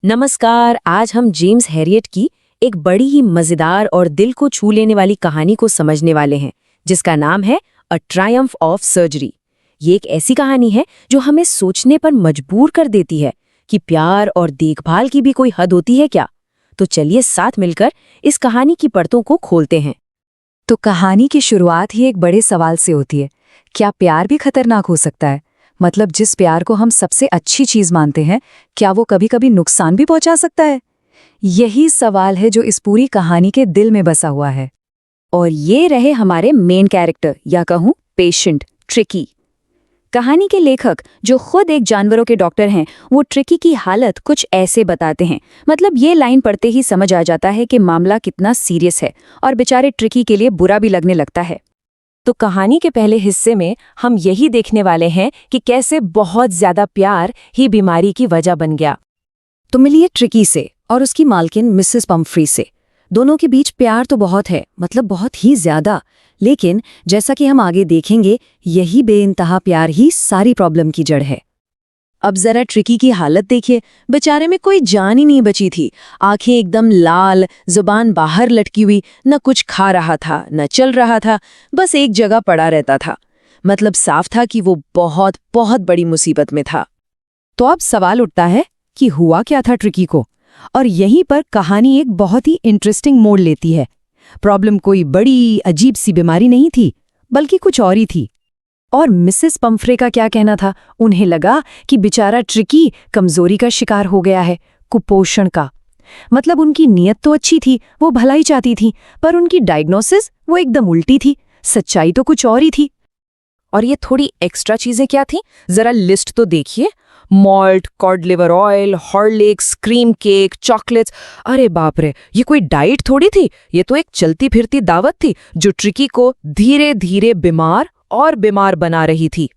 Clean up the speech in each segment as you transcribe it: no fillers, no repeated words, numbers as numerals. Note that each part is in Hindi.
नमस्कार। आज हम जेम्स हैरियट की एक बड़ी ही मजेदार और दिल को छू लेने वाली कहानी को समझने वाले हैं, जिसका नाम है अ ट्रायम्फ ऑफ सर्जरी। ये एक ऐसी कहानी है जो हमें सोचने पर मजबूर कर देती है कि प्यार और देखभाल की भी कोई हद होती है क्या। तो चलिए साथ मिलकर इस कहानी की परतों को खोलते हैं। तो कहानी की शुरुआत ही एक बड़े सवाल से होती है। क्या प्यार भी खतरनाक हो सकता है? मतलब जिस प्यार को हम सबसे अच्छी चीज मानते हैं, क्या वो कभी-कभी नुकसान भी पहुंचा सकता है? यही सवाल है जो इस पूरी कहानी के दिल में बसा हुआ है। और ये रहे हमारे मेन कैरेक्टर, या कहूं पेशेंट, ट्रिकी। कहानी के लेखक, जो खुद एक जानवरों के डॉक्टर हैं, वो ट्रिकी की हालत कुछ ऐसे बताते हैं। मतलब ये लाइन पढ़ते ही समझ आ जाता है कि मामला कितना सीरियस है और बेचारे ट्रिकी के लिए बुरा भी लगने लगता है। तो कहानी के पहले हिस्से में हम यही देखने वाले हैं कि कैसे बहुत ज्यादा प्यार ही बीमारी की वजह बन गया। तो मिलिए ट्रिकी से और उसकी मालकिन मिसेस पम्फ्री से। दोनों के बीच प्यार तो बहुत है, मतलब बहुत ही ज्यादा। लेकिन जैसा कि हम आगे देखेंगे, यही बेइंतहा प्यार ही सारी प्रॉब्लम की जड़ है। अब जरा ट्रिकी की हालत देखिए। बेचारे में कोई जान ही नहीं बची थी। आंखें एकदम लाल, जुबान बाहर लटकी हुई, न कुछ खा रहा था न चल रहा था, बस एक जगह पड़ा रहता था। मतलब साफ था कि वो बहुत बहुत बड़ी मुसीबत में था। तो अब सवाल उठता है कि हुआ क्या था ट्रिकी को। और यहीं पर कहानी एक बहुत ही इंटरेस्टिंग मोड़ लेती है। प्रॉब्लम कोई बड़ी अजीब सी बीमारी नहीं थी, बल्कि कुछ और ही थी। और मिसेस पम्फ्रे का क्या कहना था? उन्हें लगा कि बेचारा ट्रिकी कमजोरी का शिकार हो गया है, कुपोषण का। मतलब उनकी नीयत तो अच्छी थी, वो भलाई चाहती थी, पर उनकी डायग्नोसिस वो एकदम उल्टी थी। सच्चाई तो कुछ और ही थी। और ये थोड़ी एक्स्ट्रा चीजें क्या थी, जरा लिस्ट तो देखिए। Malt, cod liver oil, Horlicks, cream cake, chocolates. अरे बाप रे, ये कोई डाइट थोड़ी थी, ये तो एक चलती फिरती दावत थी जो ट्रिकी को धीरे धीरे बीमार और बीमार बना रही थी।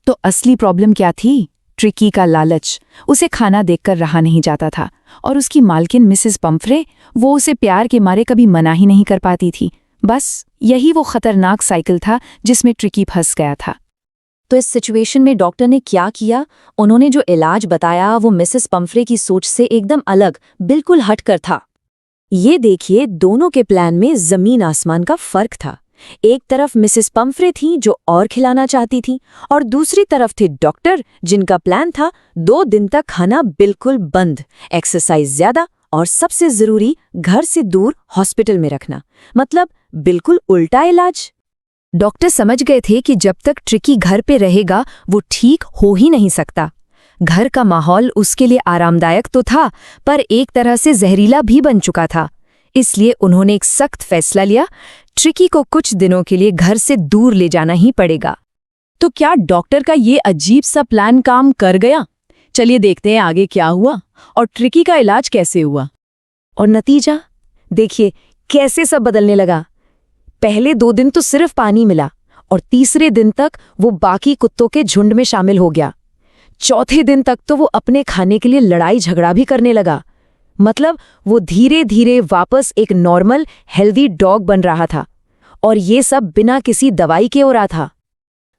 तो असली प्रॉब्लम क्या थी? ट्रिकी का लालच। उसे खाना देखकर रहा नहीं जाता था, और उसकी मालकिन मिसेस पम्फ्रे, वो उसे प्यार के मारे कभी मना ही नहीं कर पाती थी। बस यही वो खतरनाक साइकिल था जिसमें ट्रिकी फंस गया था। तो इस सिचुएशन में डॉक्टर ने क्या किया? उन्होंने जो इलाज बताया वो मिसेस पम्फ्रे की सोच से एकदम अलग, बिल्कुल हटकर था। ये देखिए, दोनों के प्लान में जमीन आसमान का फर्क था। एक तरफ मिसेस पम्फ्रे थी जो और खिलाना चाहती थी, और दूसरी तरफ थे डॉक्टर जिनका प्लान था 2 दिन तक खाना बिल्कुल बंद, एक्सरसाइज ज्यादा, और सबसे जरूरी घर से दूर हॉस्पिटल में रखना। मतलब बिल्कुल उल्टा इलाज। डॉक्टर समझ गए थे कि जब तक ट्रिकी घर पे रहेगा वो ठीक हो ही नहीं सकता। घर का माहौल उसके लिए आरामदायक तो था, पर एक तरह से जहरीला भी बन चुका था। इसलिए उन्होंने एक सख्त फैसला लिया, ट्रिकी को कुछ दिनों के लिए घर से दूर ले जाना ही पड़ेगा। तो क्या डॉक्टर का ये अजीब सा प्लान काम कर गया? चलिए देखते हैं आगे क्या हुआ और ट्रिकी का इलाज कैसे हुआ। और नतीजा देखिए कैसे सब बदलने लगा। पहले 2 दिन तो सिर्फ पानी मिला, और तीसरे दिन तक वो बाकी कुत्तों के झुंड में शामिल हो गया। चौथे दिन तक तो वो अपने खाने के लिए लड़ाई झगड़ा भी करने लगा। मतलब वो धीरे धीरे वापस एक नॉर्मल हेल्दी डॉग बन रहा था, और ये सब बिना किसी दवाई के हो रहा था।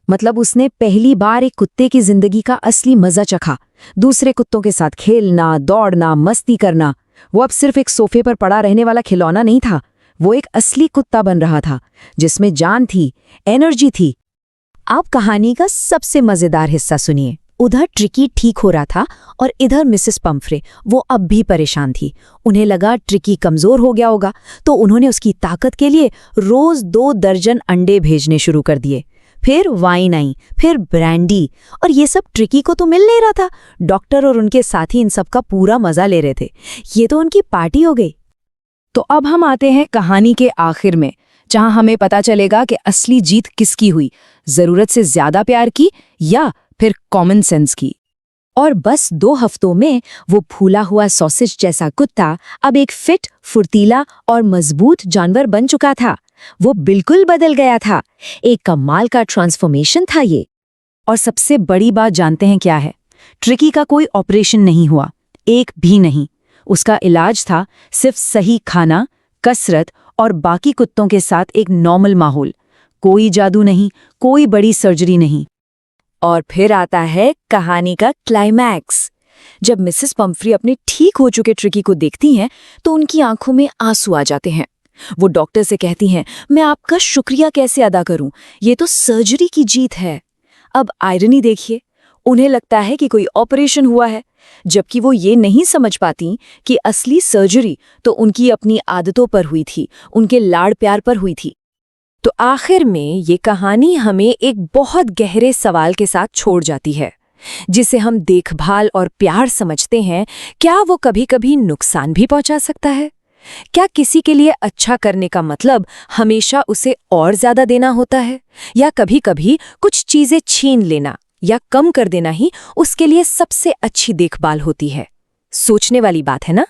मतलब उसने पहली बार एक कुत्ते की जिंदगी का असली मजा चखा। दूसरे कुत्तों के साथ खेलना, दौड़ना, मस्ती करना। वो अब सिर्फ एक सोफे पर पड़ा रहने वाला खिलौना नहीं था, वो एक असली कुत्ता बन रहा था जिसमें जान थी, एनर्जी थी। आप कहानी का सबसे मजेदार हिस्सा सुनिए। उधर ट्रिकी ठीक हो रहा था, और इधर मिसेस पम्फ्रे, वो अब भी परेशान थी। उन्हें लगा ट्रिकी कमजोर हो गया होगा, तो उन्होंने उसकी ताकत के लिए रोज 2 दर्जन अंडे भेजने शुरू कर दिए। फिर वाइन आई, फिर ब्रांडी, और ये सब ट्रिकी को तो मिल नहीं रहा था। डॉक्टर और उनके साथी इन सब का पूरा मजा ले रहे थे। ये तो उनकी पार्टी हो गई। तो अब हम आते हैं कहानी के आखिर में, जहां हमें पता चलेगा कि असली जीत किसकी हुई, जरूरत से ज्यादा प्यार की या फिर कॉमन सेंस की। और बस 2 हफ्तों में वो फूला हुआ सॉसेज जैसा कुत्ता अब एक फिट, फुर्तीला और मजबूत जानवर बन चुका था। वो बिल्कुल बदल गया था। एक कमाल का ट्रांसफॉर्मेशन था ये। और सबसे बड़ी बात जानते हैं क्या है? ट्रिकी का कोई ऑपरेशन नहीं हुआ, एक भी नहीं। उसका इलाज था सिर्फ सही खाना, कसरत और बाकी कुत्तों के साथ एक नॉर्मल माहौल। कोई जादू नहीं, कोई बड़ी सर्जरी नहीं। और फिर आता है कहानी का क्लाइमैक्स। जब मिसेस पंफ्री अपने ठीक हो चुके ट्रिकी को देखती हैं तो उनकी आंखों में आंसू आ जाते हैं। वो डॉक्टर से कहती हैं, मैं आपका शुक्रिया कैसे अदा करूं, ये तो सर्जरी की जीत है। अब आयरनी देखिए, उन्हें लगता है कि कोई ऑपरेशन हुआ है, जबकि वो ये नहीं समझ पाती कि असली सर्जरी तो उनकी अपनी आदतों पर हुई थी, उनके लाड़ प्यार पर हुई थी। तो आखिर में ये कहानी हमें एक बहुत गहरे सवाल के साथ छोड़ जाती है, जिसे हम देखभाल और प्यार समझते हैं, क्या वो कभी-कभी नुकसान भी पहुंचा सकता है? क्या किसी के लिए अच्छा करने का मतलब हमेशा उसे और ज्यादा देना होता है, या कभी-कभी कुछ चीजें छीन लेना या कम कर देना ही उसके लिए सबसे अच्छी देखभाल होती है? सोचने वाली बात है ना?